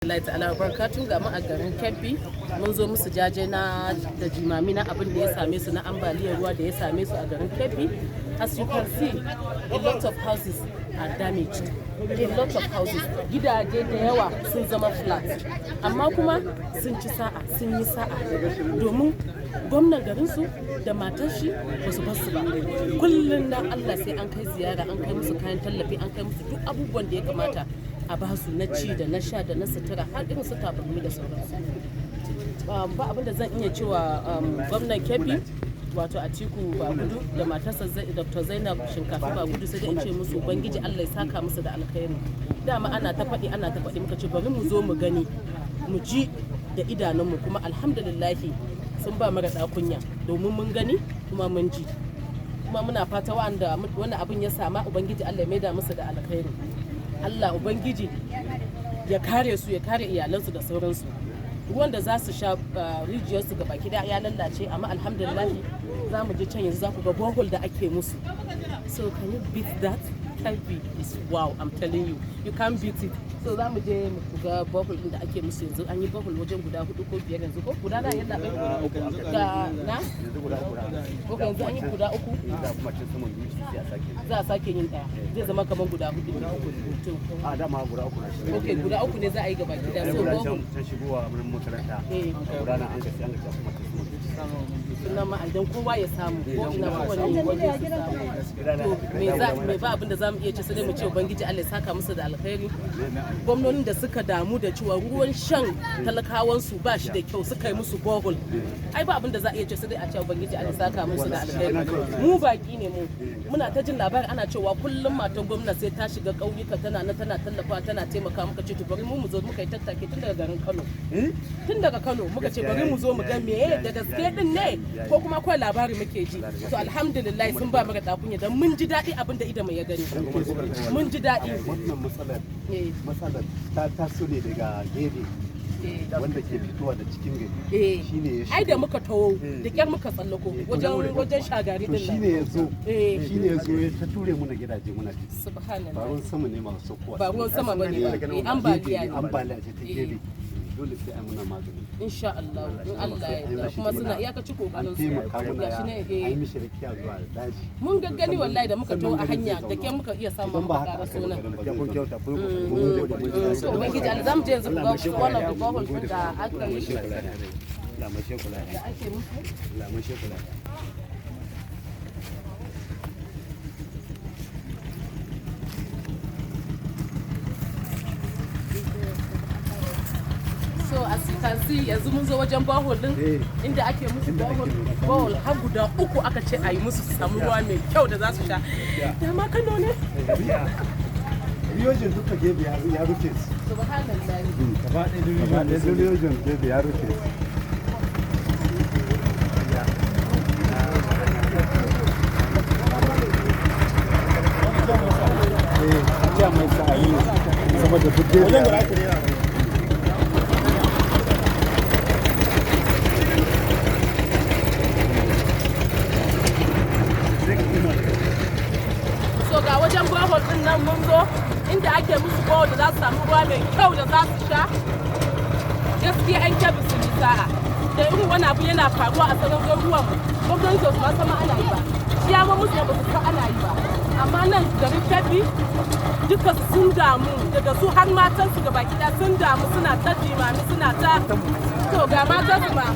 Allah ta'ala barkatu ga mu a garin Kebbi mun zo musu jaje na da jimami na abin da ya same su na ambaliyar ruwa da ya same su a garin Kebbi. As you can see, a lot of houses are damaged. A lot of houses, gidaje da yawa sun zama flat. Amma kuma sun ci sa'a, sun yi sa'a domin gwamnan garinsu da matar shi ba su basu ba. Kullum dan Allah sai an kai ziyara, an kai musu kayan tallafi, an kai musu duk abubuwan da ya kamata a ba su na ci da na sha da na sutura har irin su tabarmi da sauransu. Ba abin da zan iya cewa gwamnan Kebbi wato Atiku Bagudu da matarsa Dr. Zainab Shinkafi Bagudu sai da in ce musu ubangiji Allah ya saka musu da alkhairi. Dama ana ta faɗi muka ce bari mu zo mu gani mu ji da idanunmu kuma alhamdulillahi sun ba mara kunya domin mun gani kuma mun ji. Kuma muna fata wanda wani abin ya sama ubangiji Allah ya maida musu da alkhairi. Allah ubangiji ya kare su, ya kare iyalansu da sauransu. Ruwan da za su sha rijiyarsu ga baki da ya lallace amma alhamdulillah za mu je can yanzu za ku ga bohol da ake musu. So can you beat that? Kebbi is wow, I'm telling you, you can't beat it. So za mu je mu ga bohol da ake musu yanzu. An yi bohol wajen guda 4 ko 5 yanzu ko guda na yalla bai ga na ko yanzu an yi guda 3 za a sake yin daya zai zama kamar guda 4 to a dama guda 3 na shi. Okay, guda 3 ne za a yi gaba gida. So bohol ta shigowa wurin makaranta guda na an ga kuma sunan ma'aidan kowa ya samu ko ina kowane waje su samu. To me ba abin da za mu iya ce sai mu ce ubangiji Allah ya saka musu da alkhairi. Gwamnonin da suka damu da cewa ruwan shan talakawansu ba shi da kyau suka yi musu bohol, ai ba abin da za a iya ce sai dai a ce ubangiji Allah ya saka musu da alkhairi. Mu baki ne mu, muna ta jin labari ana cewa kullum matan gwamnati sai ta shiga ƙauyuka tana tallafa tana taimaka, muka ce to bari mu zo muka yi tattake tun daga garin Kano. Tun daga Kano muka ce bari mu zo mu ga meye da gaske din ne ko kuma kawai labari muke ji. To alhamdulillah sun ba mara kunya dan mun ji daɗi abin da idan mu ya gani. Mun ji daɗi. Wannan matsalar ta taso ne daga gefe wanda ke fitowa da cikin gari. Shine ai da muka tawo da kyar muka tsallako wajen shagari din nan. Shine yazo ya ta ture mu na gidaje muna ci. Subhanallah. Ba ruwan sama ne masu sokowa. Ba ruwan sama bane ba. Ambaliya ce ta gefe. Dole sai a muna magani. Insha Allah, in Allah ya yarda kuma suna iyakaci kokarin su. Gashi ne ai mishi rakiya zuwa daji. Mun gaggani wallahi da muka tawo a hanya da ke muka iya samun makara sunan. Ubangiji Allah zamu je yanzu ga wannan da bohol da aka yi shi. Lamashe kula. Da ake musu. Lamashe kula. So as you can see yanzu mun zo wajen bohol din inda ake musu bohol har guda 3 aka ce a yi musu su samu ruwa mai kyau da za su sha. Dama Kano ne? Riyojin duka gebe ya rufe su. Subhanallah. Gaba ɗaya riyojin gebe ya rufe su. Mai sa'ayi saboda duk gebe ga wajen bohol din nan mun zo inda ake musu bohol da za su samu ruwa mai kyau da za su sha. Gaskiya an Kebbi sun yi sa'a da irin wani abu yana faruwa a sauran garuruwan gwamnati su ma sama ana yi ba, shi ya musu ba su san ana yi ba, amma nan garin Kebbi duka sun damu daga su har matan su gaba gida sun damu suna ta jimami suna ta to ga matan su ma